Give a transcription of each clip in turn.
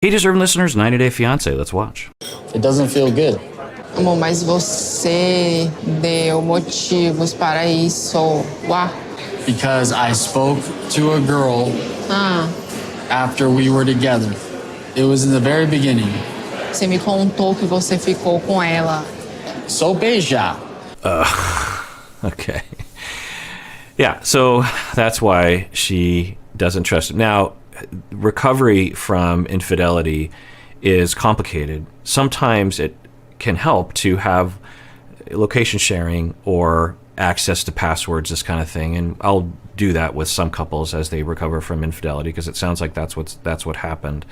Hey, deserving listeners, 90 Day Fiancé. Let's watch. It doesn't feel good. Amor, mas você deu motivos para isso. Uau. Because I spoke to a girl after we were together. It was in the very beginning. Você me contou que você ficou com ela. So beija. Okay. Yeah, so that's why she doesn't trust him. Now, recovery from infidelity is complicated. Sometimes it can help to have location sharing or access to passwords, this kind of thing. And I'll do that with some couples as they recover from infidelity, because it sounds like that's what happened.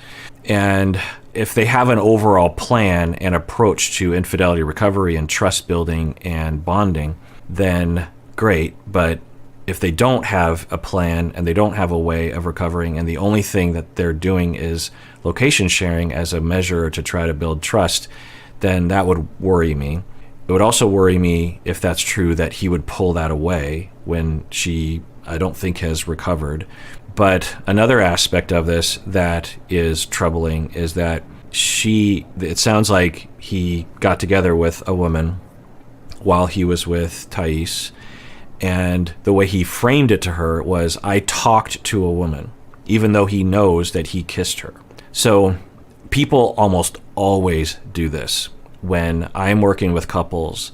And if they have an overall plan and approach to infidelity recovery and trust building and bonding, then great. But if they don't have a plan and they don't have a way of recovering, and the only thing that they're doing is location sharing as a measure to try to build trust, then that would worry me. It would also worry me, if that's true, that he would pull that away when she, I don't think, has recovered. But another aspect of this that is troubling is that it sounds like he got together with a woman while he was with Thaís, and the way he framed it to her was, I talked to a woman, even though he knows that he kissed her. So people almost always do this. When I'm working with couples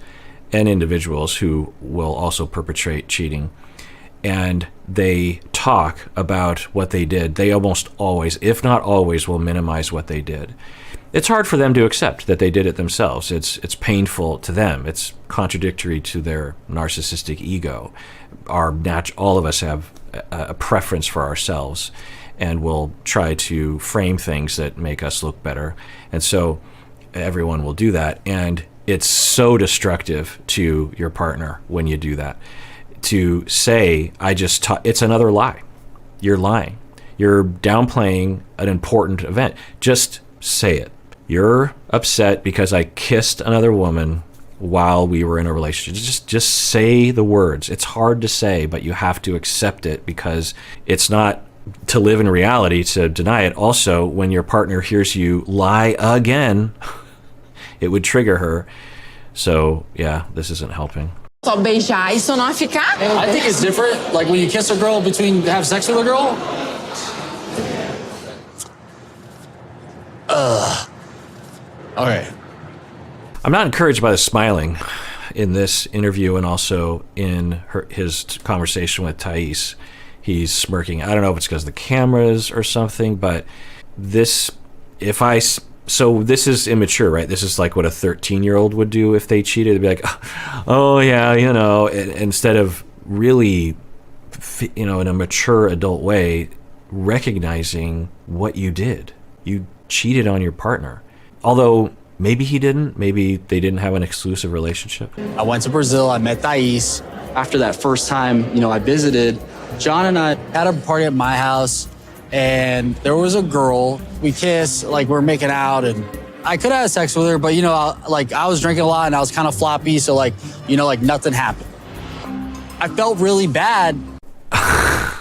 and individuals who will also perpetrate cheating, and they talk about what they did, they almost always, if not always, will minimize what they did. It's hard for them to accept that they did it themselves. It's painful to them. It's contradictory to their narcissistic ego. All of us have a preference for ourselves, and will try to frame things that make us look better. And so everyone will do that. And it's so destructive to your partner when you do that. To say, it's another lie. You're lying. You're downplaying an important event. Just say it. You're upset because I kissed another woman while we were in a relationship. Just say the words. It's hard to say, but you have to accept it, because it's not to live in reality to deny it. Also, when your partner hears you lie again, it would trigger her. So yeah, this isn't helping. Só beijar, isso não é ficar? I think it's different. Like when you kiss a girl have sex with a girl. Okay. I'm not encouraged by the smiling in this interview, and also in his conversation with Thaís. He's smirking. I don't know if it's because of the cameras or something, but this is immature, right? This is like what a 13-year-old would do if they cheated. They'd be like, oh yeah, instead of really, in a mature adult way, recognizing what you did. You cheated on your partner. Although maybe he didn't. Maybe they didn't have an exclusive relationship. I went to Brazil. I met Thaís. After that first time, I visited, John and I had a party at my house, and there was a girl. We kissed, like we're making out, and I could have had sex with her, but I was drinking a lot and I was kind of floppy, so nothing happened. I felt really bad. I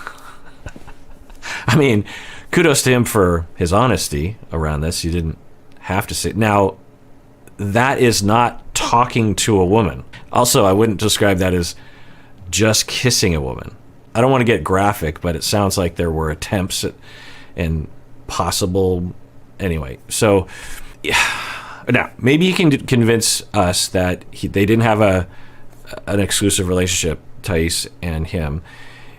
mean, kudos to him for his honesty around this. You didn't have to say. Now, that is not talking to a woman. Also, I wouldn't describe that as just kissing a woman. I don't want to get graphic, but it sounds like there were attempts and possible. Anyway, so yeah. Now maybe you can convince us that they didn't have an exclusive relationship, Thaís and him.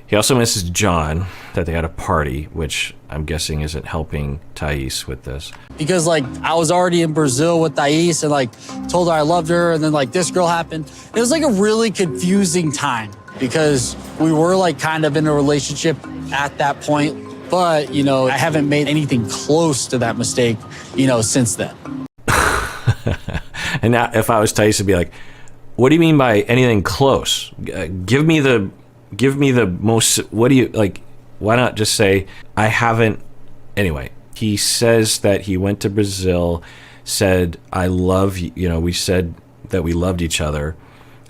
He also mentions John, that they had a party, which I'm guessing isn't helping Thaís with this. Because I was already in Brazil with Thaís and told her I loved her, and then this girl happened. It was a really confusing time, because we were kind of in a relationship at that point, but I haven't made anything close to that mistake, since then. And now if I was Thaís, I'd be like, what do you mean by anything close? Give me the most, what do you, why not just say, I haven't. Anyway, he says that he went to Brazil, said, I love you, we said that we loved each other.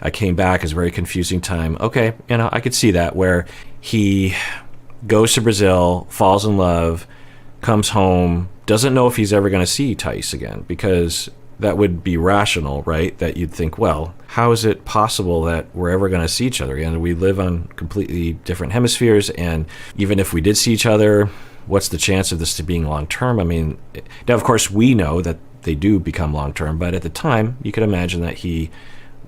I came back. It's a very confusing time. Okay, I could see that, where he goes to Brazil, falls in love, comes home, doesn't know if he's ever going to see Thaís again, because that would be rational, right? That you'd think, well, how is it possible that we're ever going to see each other again? We live on completely different hemispheres, and even if we did see each other, what's the chance of this to being long-term? I mean, now, of course, we know that they do become long-term, but at the time, you could imagine that he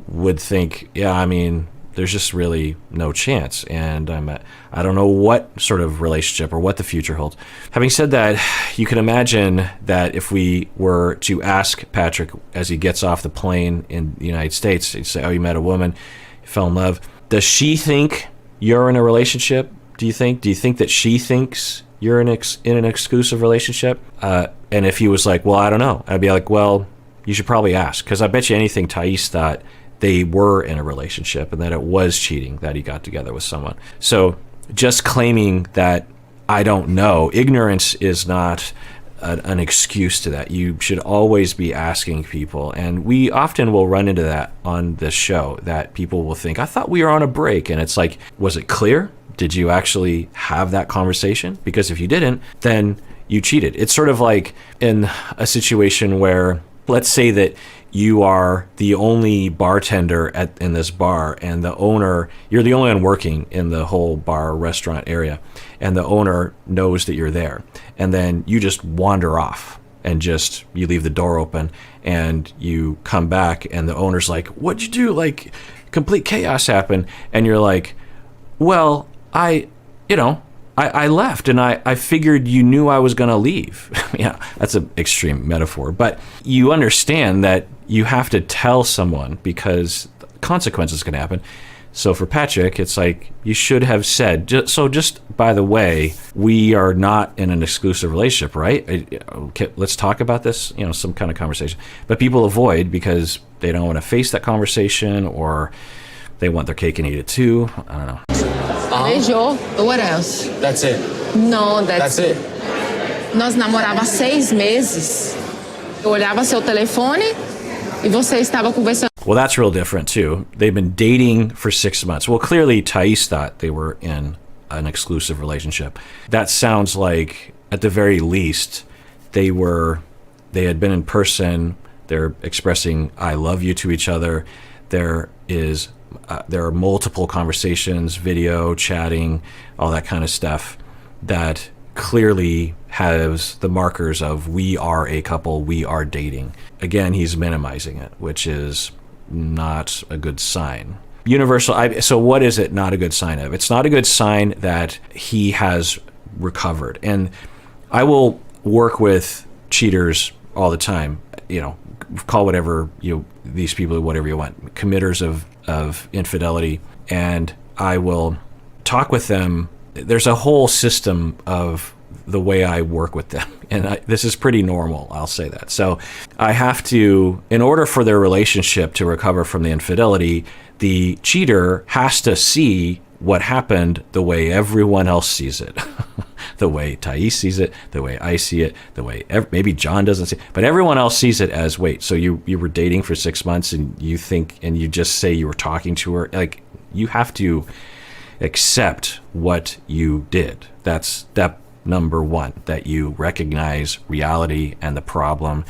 would think, yeah, I mean, there's just really no chance, and I don't know what sort of relationship or what the future holds. Having said that, you can imagine that if we were to ask Patrick as he gets off the plane in the United States, he'd say, oh, you met a woman, you fell in love. Does she think you're in a relationship, do you think? Do you think that she thinks you're in an exclusive relationship? And if he was like, well, I don't know, I'd be like, well, you should probably ask, because I bet you anything Thaís thought they were in a relationship and that it was cheating that he got together with someone. So just claiming that I don't know, ignorance is not an excuse to that. You should always be asking people. And we often will run into that on this show, that people will think, I thought we were on a break. And it's like, was it clear? Did you actually have that conversation? Because if you didn't, then you cheated. It's sort of like in a situation where, let's say that you are the only bartender in this bar, and the owner, you're the only one working in the whole bar restaurant area, and the owner knows that you're there, and then you just wander off and you leave the door open, and you come back, and the owner's like, what'd you do? Like, complete chaos happened. And you're like, well, I left, and I figured you knew I was going to leave. Yeah, that's an extreme metaphor, but you understand that you have to tell someone because consequences can happen. So for Patrick, it's like, you should have said, just by the way, we are not in an exclusive relationship, right? Okay, let's talk about this, some kind of conversation. But people avoid because they don't want to face that conversation, or they want their cake and eat it too. I don't know. Beijou. What else? That's it. No, That's it. Nós namorava 6 meses. Eu olhava seu telefone e você estava conversando. Well, that's real different too. They've been dating for 6 months. Well, clearly Thaís thought they were in an exclusive relationship. That sounds like, at the very least, they had been in person. They're expressing I love you to each other. There are multiple conversations, video, chatting, all that kind of stuff that clearly has the markers of we are a couple, we are dating. Again, he's minimizing it, which is not a good sign. So what is it not a good sign of? It's not a good sign that he has recovered. And I will work with cheaters all the time, call whatever these people whatever you want, committers of infidelity, and I will talk with them. There's a whole system of the way I work with them, and this is pretty normal, I'll say that. So I have to, in order for their relationship to recover from the infidelity, the cheater has to see what happened the way everyone else sees it. The way Thaís sees it, the way I see it, the way maybe John doesn't see it, but everyone else sees it as, wait, so you were dating for 6 months and you just say you were talking to her. Like, you have to accept what you did. That's step number one, that you recognize reality and the problem,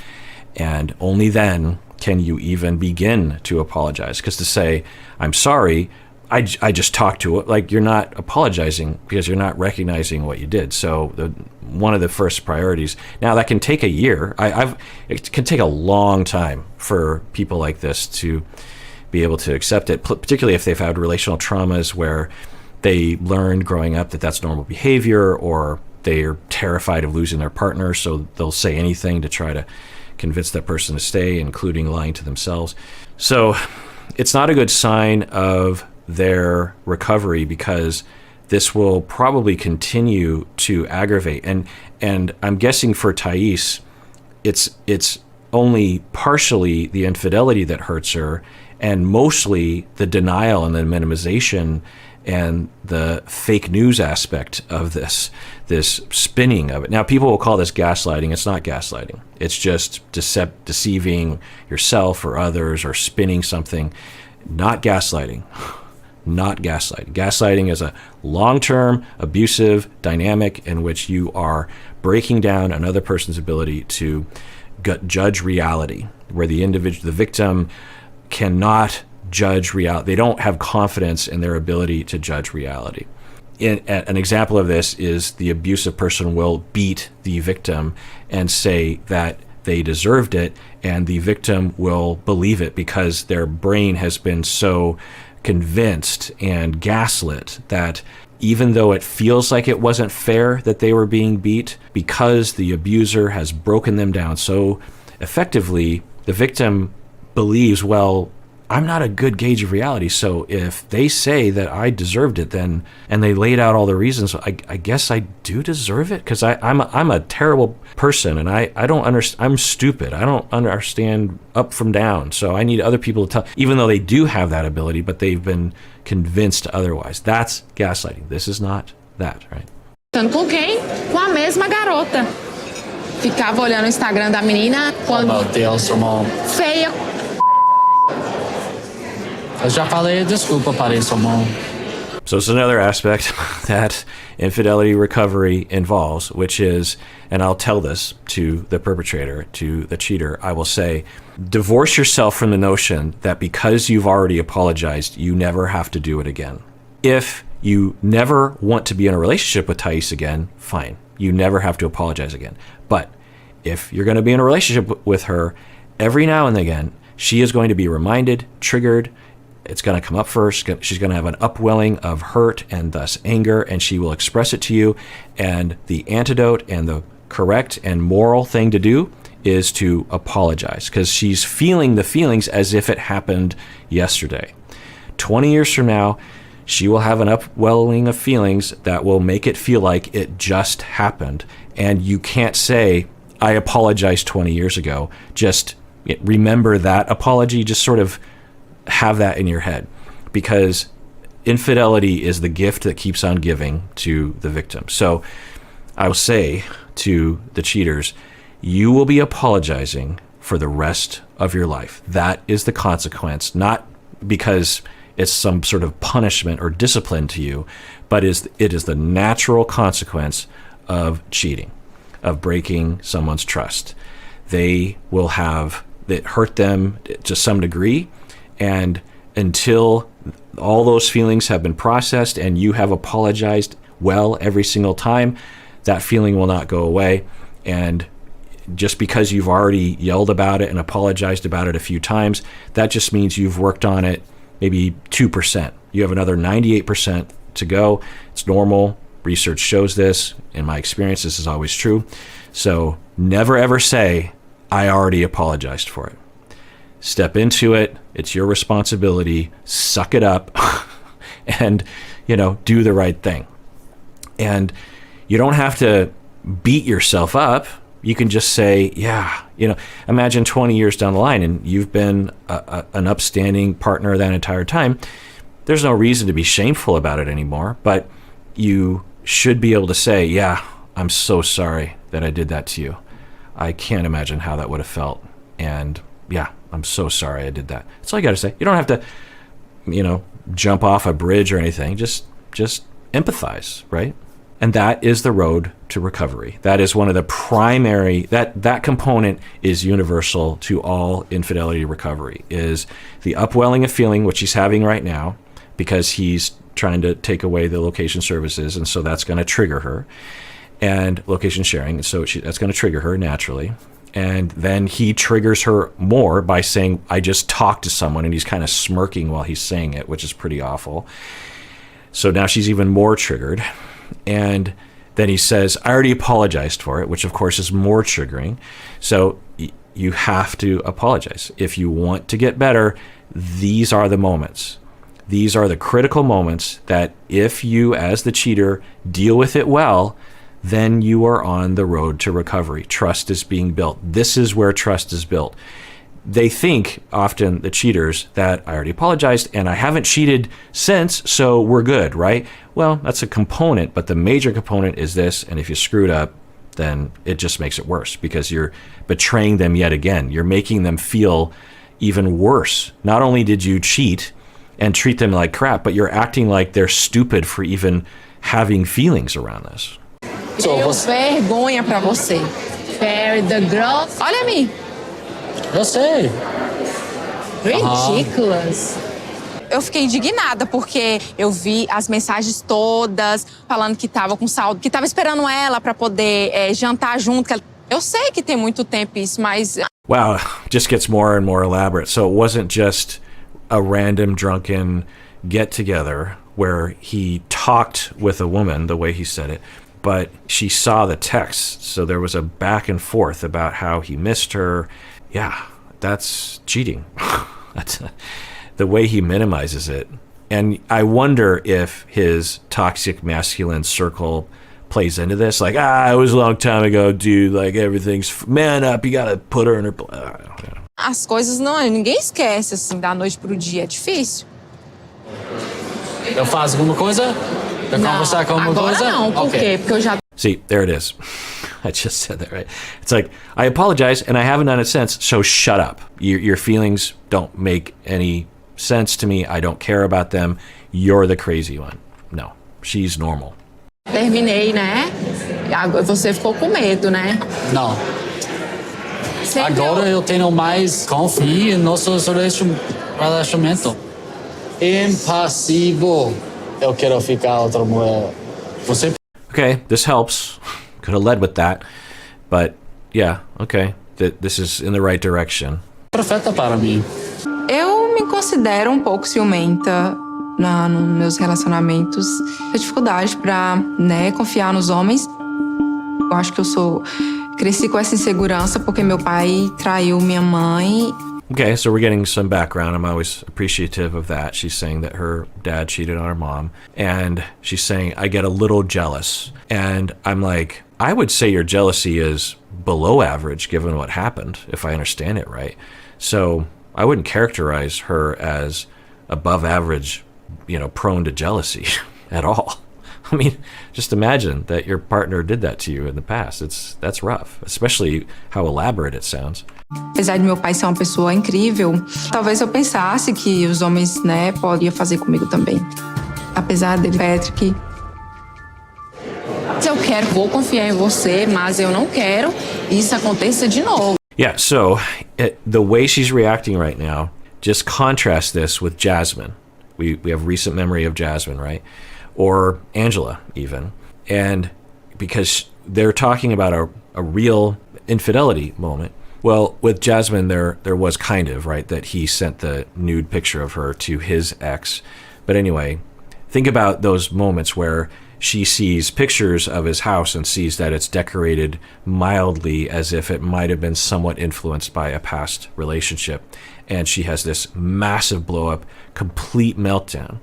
and only then can you even begin to apologize. Because to say, I'm sorry, I just talked to it, like, you're not apologizing because you're not recognizing what you did. So one of the first priorities. Now, that can take a year. It can take a long time for people like this to be able to accept it, particularly if they've had relational traumas where they learned growing up that that's normal behavior, or they're terrified of losing their partner, so they'll say anything to try to convince that person to stay, including lying to themselves. So it's not a good sign of their recovery, because this will probably continue to aggravate. And I'm guessing for Thaís, it's only partially the infidelity that hurts her, and mostly the denial and the minimization and the fake news aspect of this spinning of it. Now, people will call this gaslighting. It's not gaslighting. It's just deceiving yourself or others, or spinning something. Not gaslighting. not gaslighting. Gaslighting is a long-term abusive dynamic in which you are breaking down another person's ability to judge reality, where the victim cannot judge reality. They don't have confidence in their ability to judge reality. An example of this is the abusive person will beat the victim and say that they deserved it, and the victim will believe it because their brain has been so convinced and gaslit that even though it feels like it wasn't fair that they were being beat, because the abuser has broken them down so effectively, the victim believes, well, I'm not a good gauge of reality, so if they say that I deserved it, then, and they laid out all the reasons, I guess I do deserve it, because I'm a terrible person, and I don't understand. I'm stupid. I don't understand up from down, so I need other people to tell, even though they do have that ability, but they've been convinced otherwise. That's gaslighting. This is not that, right? Com quem? Com a mesma garota. Ficava olhando o Instagram da menina. Oh, meu Deus, irmão. Feia. Eu já falei desculpa para isso, irmão. So it's another aspect that infidelity recovery involves, which is, and I'll tell this to the perpetrator, to the cheater, I will say, divorce yourself from the notion that because you've already apologized, you never have to do it again. If you never want to be in a relationship with Thaís again, fine. You never have to apologize again. But if you're going to be in a relationship with her, every now and again, she is going to be reminded, triggered. It's going to come up first. She's going to have an upwelling of hurt and thus anger, and she will express it to you. And the antidote and the correct and moral thing to do is to apologize, because she's feeling the feelings as if it happened yesterday. 20 years from now, she will have an upwelling of feelings that will make it feel like it just happened. And you can't say, I apologized 20 years ago. Just remember that apology. Just sort of have that in your head, because infidelity is the gift that keeps on giving to the victim. So I will say to the cheaters, you will be apologizing for the rest of your life. That is the consequence, not because it's some sort of punishment or discipline to you, but it is the natural consequence of cheating, of breaking someone's trust. They will have it hurt them to some degree, and until all those feelings have been processed and you have apologized well every single time, that feeling will not go away. And just because you've already yelled about it and apologized about it a few times, that just means you've worked on it maybe 2%. You have another 98% to go. It's normal. Research shows this. In my experience, this is always true. So never ever say, I already apologized for it. Step into it. It's your responsibility. Suck it up and, do the right thing. And you don't have to beat yourself up. You can just say, imagine 20 years down the line and you've been an upstanding partner that entire time. There's no reason to be shameful about it anymore, but you should be able to say, I'm so sorry that I did that to you. I can't imagine how that would have felt. And I'm so sorry I did that. That's all you got to say. You don't have to, jump off a bridge or anything. Just empathize, right? And that is the road to recovery. That is one of the primary, that component is universal to all infidelity recovery, is the upwelling of feeling, which he's having right now, because he's trying to take away the location services. And so that's going to trigger her, and location sharing. So that's going to trigger her naturally. And then he triggers her more by saying, I just talked to someone, and he's kind of smirking while he's saying it, which is pretty awful. So now she's even more triggered. And then he says, I already apologized for it, which of course is more triggering. So you have to apologize. If you want to get better, these are the moments. These are the critical moments that if you, as the cheater, deal with it well, then you are on the road to recovery. Trust is being built. This is where trust is built. They think, often the cheaters, that I already apologized and I haven't cheated since, so we're good, right? Well, that's a component, but the major component is this, and if you screwed up, then it just makes it worse, because you're betraying them yet again. You're making them feel even worse. Not only did you cheat and treat them like crap, but you're acting like they're stupid for even having feelings around this. Deu vergonha pra você. Very the girl. Olha a mim. Eu sei. Ridiculous. Eu fiquei indignada porque eu vi as mensagens todas falando que tava com saudade, que tava esperando ela pra poder jantar junto. Eu sei que tem muito tempo isso, mas... Wow, just gets more and more elaborate. So it wasn't just a random drunken get-together where he talked with a woman the way he said it, but she saw the text. So there was a back and forth about how he missed her. Yeah, that's cheating. That's the way he minimizes it. And I wonder if his toxic masculine circle plays into this. Like, it was a long time ago, dude. Like, everything's... Man up, you gotta put her in her... As coisas não... Ninguém esquece, assim, da noite pro dia. É difícil. Eu faço alguma coisa? Eu conversar com alguma agora coisa? não. Por quê? Porque eu já... See, there it is. I just said that, right? It's like, I apologize, and I haven't done it since, so shut up. Your feelings don't make any sense to me. I don't care about them. You're the crazy one. No, she's normal. Terminei, né? Você ficou com medo, né? Não. Sempre Agora eu tenho mais confiança no nosso relacionamento. Impassível. Eu quero ficar outra mulher. Você... Okay, this helps. Could have led with that. But, yeah, okay. This is in the right direction. Perfeita para mim. Eu me considero um pouco ciumenta nos meus relacionamentos. Tenho dificuldade pra, confiar nos homens. Eu acho que cresci com essa insegurança porque meu pai traiu minha mãe. Okay, so we're getting some background. I'm always appreciative of that. She's saying that her dad cheated on her mom. And she's saying, I get a little jealous. And I'm like, I would say your jealousy is below average given what happened, if I understand it right. So I wouldn't characterize her as above average, prone to jealousy at all. I mean, just imagine that your partner did that to you in the past. That's rough, especially how elaborate it sounds. Apesar de meu pai ser uma pessoa incrível, talvez eu pensasse que os homens, podiam fazer comigo também. Apesar dele, Patrick. Se eu quero, vou confiar em você, mas eu não quero isso aconteça de novo. Yeah, so the way she's reacting right now, just contrast this with Jasmine. We have recent memory of Jasmine, right? Or Angela, even. And because they're talking about a real infidelity moment. Well, with Jasmine, there was kind of, right, that he sent the nude picture of her to his ex. But anyway, think about those moments where she sees pictures of his house and sees that it's decorated mildly as if it might have been somewhat influenced by a past relationship. And she has this massive blow up, complete meltdown.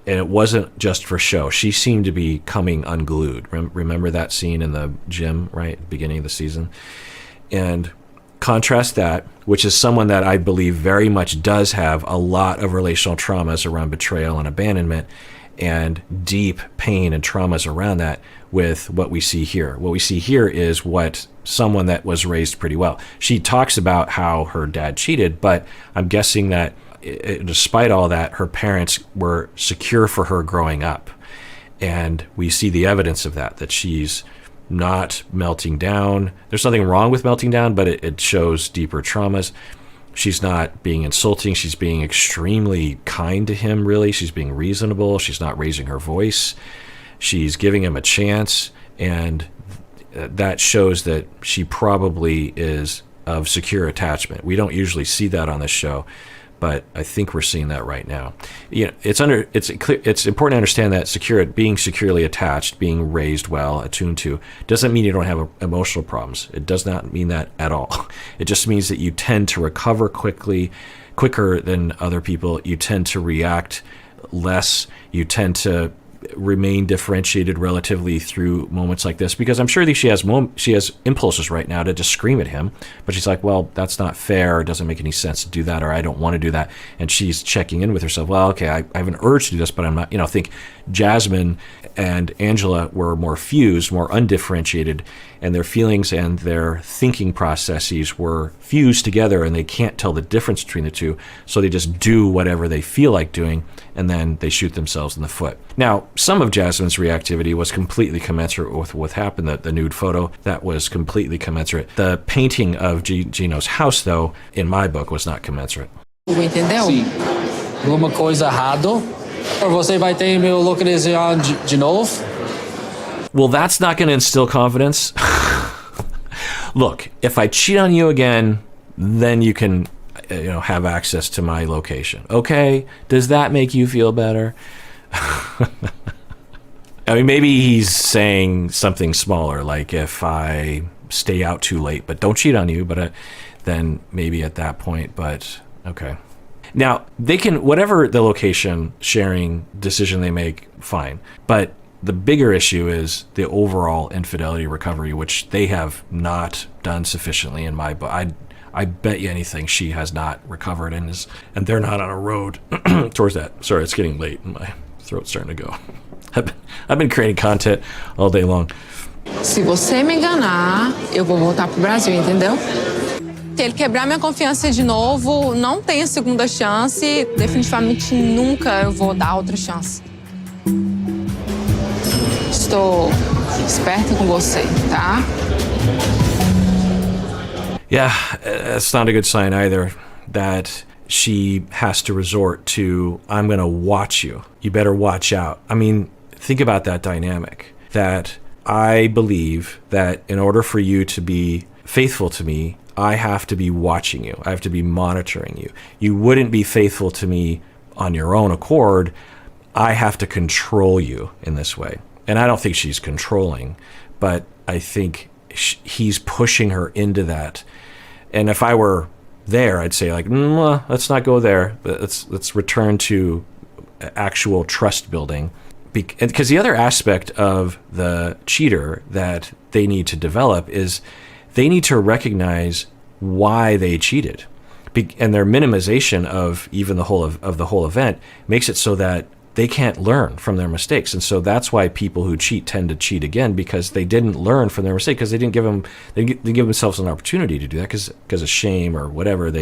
And it wasn't just for show. She seemed to be coming unglued. Remember that scene in the gym, right, beginning of the season? And contrast that, which is someone that I believe very much does have a lot of relational traumas around betrayal and abandonment and deep pain and traumas around that, with what we see here. What we see here is what someone that was raised pretty well. She talks about how her dad cheated, but I'm guessing that despite all that, her parents were secure for her growing up. And we see the evidence of that she's not melting down. There's nothing wrong with melting down, but it shows deeper traumas. She's not being insulting. She's being extremely kind to him, really. She's being reasonable. She's not raising her voice. She's giving him a chance. And that shows that she probably is of secure attachment. We don't usually see that on this show, but I think we're seeing that right now. It's important to understand that being securely attached, being raised well, attuned to, doesn't mean you don't have emotional problems. It does not mean that at all. It just means that you tend to recover quicker than other people. You tend to react less. You tend to remain differentiated relatively through moments like this, because I'm sure that she has impulses right now to just scream at him, but she's like, well, that's not fair. It doesn't make any sense to do that, or I don't want to do that. And she's checking in with herself. Well, okay, I have an urge to do this, but I'm not, I think Jasmine and Angela were more fused, more undifferentiated, and their feelings and their thinking processes were fused together, and they can't tell the difference between the two, so they just do whatever they feel like doing, and then they shoot themselves in the foot. Now, some of Jasmine's reactivity was completely commensurate with what happened. The nude photo, that was completely commensurate. The painting of Gino's house, though, in my book, was not commensurate. Entendeu? Sim. Alguma coisa errado? Ou você vai ter me localizar de novo? Well, that's not going to instill confidence. Look, if I cheat on you again, then you can, have access to my location. Okay? Does that make you feel better? I mean, maybe he's saying something smaller, like if I stay out too late, but don't cheat on you, but then maybe at that point, but okay. Now, they can, whatever the location sharing decision they make, fine. But the bigger issue is the overall infidelity recovery, which they have not done sufficiently in my book. I bet you anything she has not recovered and they're not on a road towards that. Sorry, it's getting late and my throat's starting to go. I've been creating content all day long. Se você me enganar, eu vou voltar pro Brasil, entendeu? Se ele quebrar minha confiança de novo, não tem a segunda chance. Definitivamente nunca eu vou dar outra chance. Estou esperta com você, tá? Yeah, it's not a good sign either that she has to resort to, I'm going to watch you. You better watch out. I mean, think about that dynamic. That I believe that in order for you to be faithful to me, I have to be watching you. I have to be monitoring you. You wouldn't be faithful to me on your own accord. I have to control you in this way. And I don't think she's controlling, but I think he's pushing her into that. And if I were there, I'd say like, let's not go there. Let's return to actual trust building. Because the other aspect of the cheater that they need to develop is they need to recognize why they cheated, and their minimization of even the whole of the whole event makes it so that they can't learn from their mistakes. And so that's why people who cheat tend to cheat again, because they didn't learn from their mistake, because they didn't give themselves an opportunity to do that because of shame or whatever,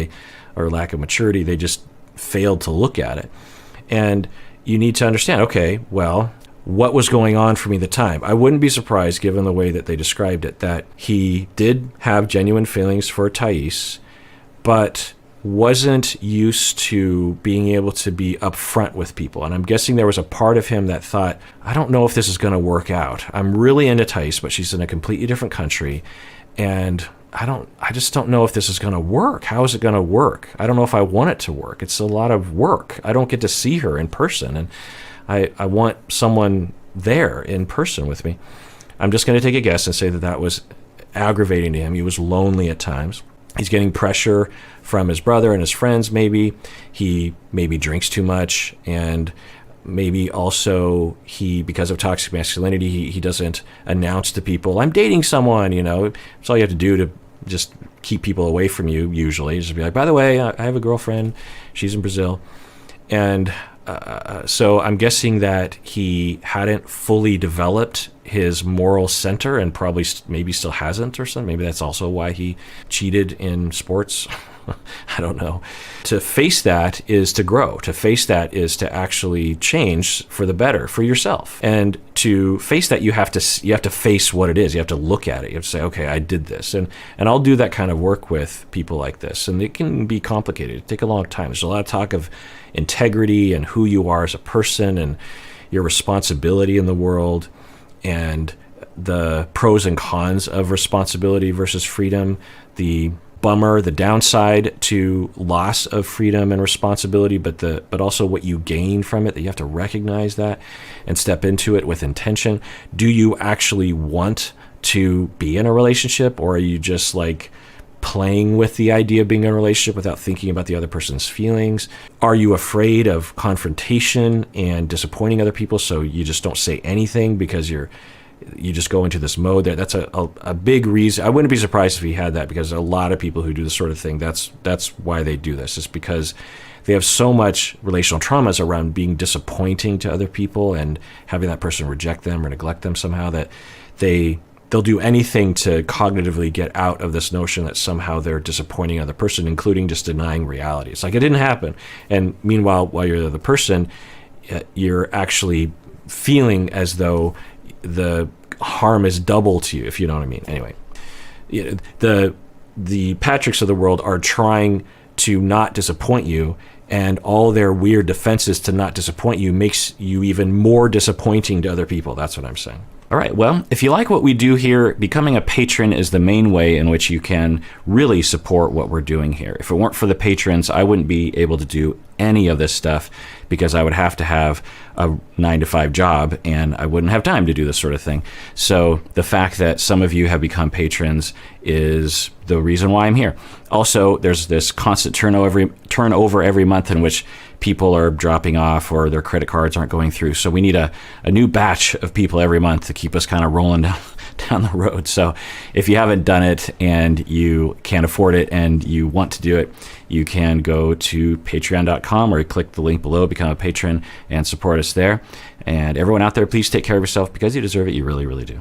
or lack of maturity. They just failed to look at it. And you need to understand, okay, well, what was going on for me at the time? I wouldn't be surprised, given the way that they described it, that he did have genuine feelings for Thaís, but wasn't used to being able to be upfront with people. And I'm guessing there was a part of him that thought, I don't know if this is going to work out. I'm really into Thaís, but she's in a completely different country, and I just don't know if this is going to work. How is it going to work? I don't know if I want it to work. It's a lot of work. I don't get to see her in person, and I want someone there in person with me. I'm just going to take a guess and say that was aggravating to him. He was lonely at times. He's getting pressure from his brother and his friends, maybe. He maybe drinks too much, and maybe also because of toxic masculinity, he doesn't announce to people, I'm dating someone, It's all you have to do to just keep people away from you, usually. Just be like, by the way, I have a girlfriend. She's in Brazil. And so I'm guessing that he hadn't fully developed his moral center, and probably maybe still hasn't or something. Maybe that's also why he cheated in sports. I don't know. To face that is to grow. To face that is to actually change for the better for yourself. And to face that, you have to face what it is. You have to look at it. You have to say, okay, I did this, and I'll do that kind of work with people like this. And it can be complicated. It take a long time. There's a lot of talk of integrity and who you are as a person and your responsibility in the world, and the pros and cons of responsibility versus freedom, the downside to loss of freedom and responsibility, but also what you gain from it, that you have to recognize that and step into it with intention. Do you actually want to be in a relationship, or are you just like playing with the idea of being in a relationship without thinking about the other person's feelings? Are you afraid of confrontation and disappointing other people, so you just don't say anything because you just go into this mode there? That's a big reason. I wouldn't be surprised if he had that, because a lot of people who do this sort of thing, that's why they do this. It's because they have so much relational traumas around being disappointing to other people and having that person reject them or neglect them somehow, that they they'll do anything to cognitively get out of this notion that somehow they're disappointing another person, including just denying reality. It's like it didn't happen. And meanwhile, while you're the other person, you're actually feeling as though the harm is double to you, if you know what I mean. Anyway, the Patricks of the world are trying to not disappoint you, and all their weird defenses to not disappoint you makes you even more disappointing to other people. That's what I'm saying. All right, well, if you like what we do here, becoming a patron is the main way in which you can really support what we're doing here. If it weren't for the patrons, I wouldn't be able to do any of this stuff because I would have to have a 9-to-5 job and I wouldn't have time to do this sort of thing. So the fact that some of you have become patrons is the reason why I'm here. Also, there's this constant turnover every month in which people are dropping off or their credit cards aren't going through. So we need a new batch of people every month to keep us kind of rolling down the road. So if you haven't done it and you can't afford it and you want to do it, you can go to patreon.com or click the link below, become a patron, and support us there. And everyone out there, please take care of yourself because you deserve it. You really, really do.